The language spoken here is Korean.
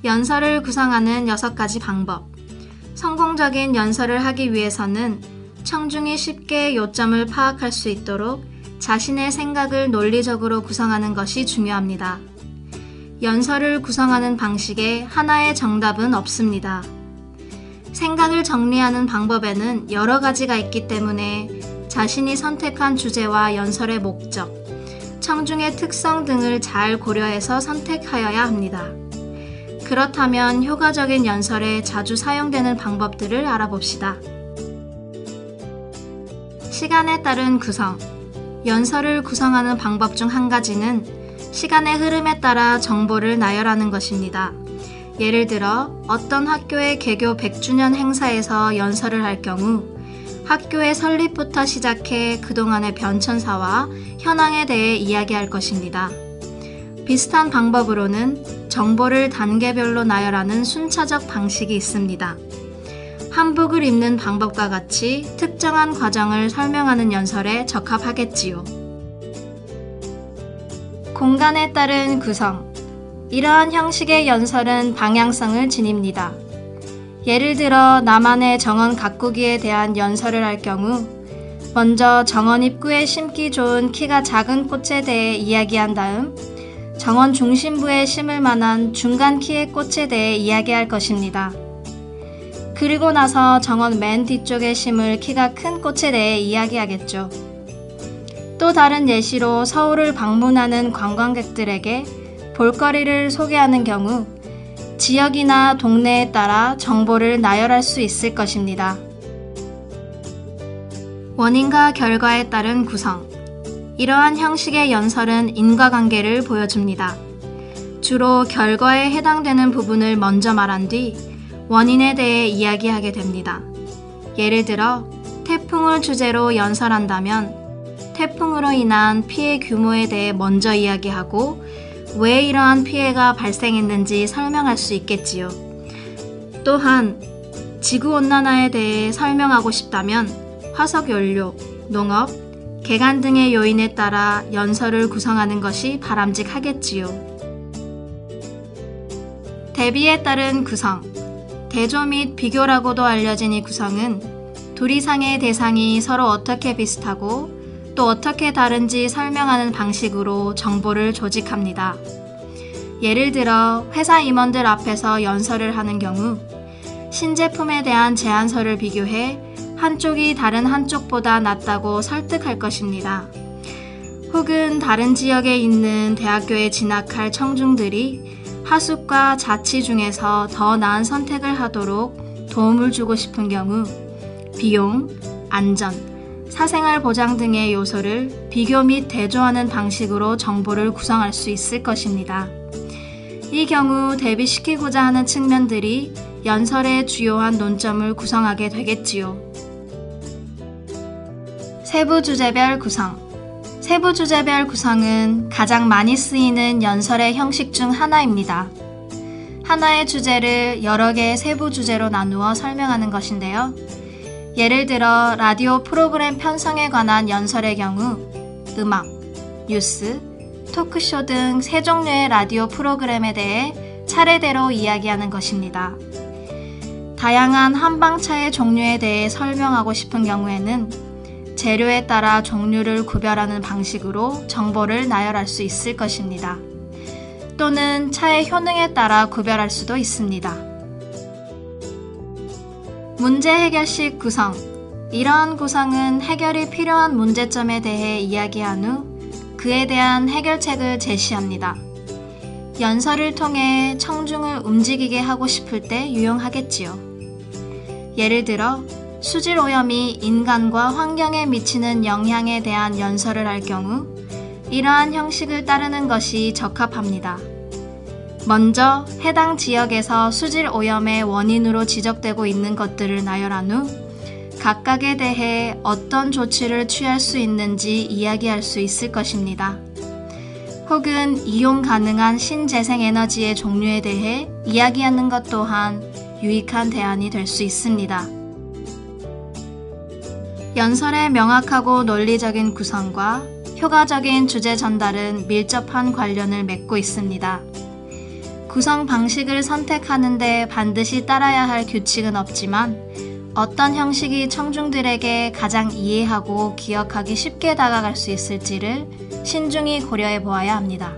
연설을 구성하는 6가지 방법. 성공적인 연설을 하기 위해서는 청중이 쉽게 요점을 파악할 수 있도록 자신의 생각을 논리적으로 구성하는 것이 중요합니다. 연설을 구성하는 방식에 하나의 정답은 없습니다. 생각을 정리하는 방법에는 여러 가지가 있기 때문에 자신이 선택한 주제와 연설의 목적, 청중의 특성 등을 잘 고려해서 선택하여야 합니다. 그렇다면 효과적인 연설에 자주 사용되는 방법들을 알아봅시다. 시간에 따른 구성. 연설을 구성하는 방법 중 한 가지는 시간의 흐름에 따라 정보를 나열하는 것입니다. 예를 들어 어떤 학교의 개교 100주년 행사에서 연설을 할 경우 학교의 설립부터 시작해 그동안의 변천사와 현황에 대해 이야기할 것입니다. 비슷한 방법으로는 정보를 단계별로 나열하는 순차적 방식이 있습니다. 한복을 입는 방법과 같이 특정한 과정을 설명하는 연설에 적합하겠지요. 공간에 따른 구성. 이러한 형식의 연설은 방향성을 지닙니다. 예를 들어 나만의 정원 가꾸기에 대한 연설을 할 경우 먼저 정원 입구에 심기 좋은 키가 작은 꽃에 대해 이야기한 다음 정원 중심부에 심을 만한 중간 키의 꽃에 대해 이야기할 것입니다. 그리고 나서 정원 맨 뒤쪽에 심을 키가 큰 꽃에 대해 이야기하겠죠. 또 다른 예시로 서울을 방문하는 관광객들에게 볼거리를 소개하는 경우 지역이나 동네에 따라 정보를 나열할 수 있을 것입니다. 원인과 결과에 따른 구성. 이러한 형식의 연설은 인과관계를 보여줍니다. 주로 결과에 해당되는 부분을 먼저 말한 뒤 원인에 대해 이야기하게 됩니다. 예를 들어 태풍을 주제로 연설한다면 태풍으로 인한 피해 규모에 대해 먼저 이야기하고 왜 이러한 피해가 발생했는지 설명할 수 있겠지요. 또한 지구온난화에 대해 설명하고 싶다면 화석연료, 농업, 개간 등의 요인에 따라 연설을 구성하는 것이 바람직하겠지요. 대비에 따른 구성. 대조 및 비교라고도 알려진 이 구성은 둘 이상의 대상이 서로 어떻게 비슷하고 또 어떻게 다른지 설명하는 방식으로 정보를 조직합니다. 예를 들어 회사 임원들 앞에서 연설을 하는 경우 신제품에 대한 제안서를 비교해 한쪽이 다른 한쪽보다 낫다고 설득할 것입니다. 혹은 다른 지역에 있는 대학교에 진학할 청중들이 하숙과 자취 중에서 더 나은 선택을 하도록 도움을 주고 싶은 경우 비용, 안전, 사생활 보장 등의 요소를 비교 및 대조하는 방식으로 정보를 구성할 수 있을 것입니다. 이 경우 대비시키고자 하는 측면들이 연설의 주요한 논점을 구성하게 되겠지요. 세부 주제별 구성. 세부 주제별 구성은 가장 많이 쓰이는 연설의 형식 중 하나입니다. 하나의 주제를 여러 개의 세부 주제로 나누어 설명하는 것인데요. 예를 들어 라디오 프로그램 편성에 관한 연설의 경우 음악, 뉴스, 토크쇼 등 세 종류의 라디오 프로그램에 대해 차례대로 이야기하는 것입니다. 다양한 한방차의 종류에 대해 설명하고 싶은 경우에는 재료에 따라 종류를 구별하는 방식으로 정보를 나열할 수 있을 것입니다. 또는 차의 효능에 따라 구별할 수도 있습니다. 문제 해결식 구성. 이러한 구성은 해결이 필요한 문제점에 대해 이야기한 후 그에 대한 해결책을 제시합니다. 연설을 통해 청중을 움직이게 하고 싶을 때 유용하겠지요. 예를 들어 수질 오염이 인간과 환경에 미치는 영향에 대한 연설을 할 경우 이러한 형식을 따르는 것이 적합합니다. 먼저 해당 지역에서 수질 오염의 원인으로 지적되고 있는 것들을 나열한 후 각각에 대해 어떤 조치를 취할 수 있는지 이야기할 수 있을 것입니다. 혹은 이용 가능한 신재생에너지의 종류에 대해 이야기하는 것 또한 유익한 대안이 될 수 있습니다. 연설의 명확하고 논리적인 구성과 효과적인 주제 전달은 밀접한 관련을 맺고 있습니다. 구성 방식을 선택하는데 반드시 따라야 할 규칙은 없지만 어떤 형식이 청중들에게 가장 이해하고 기억하기 쉽게 다가갈 수 있을지를 신중히 고려해 보아야 합니다.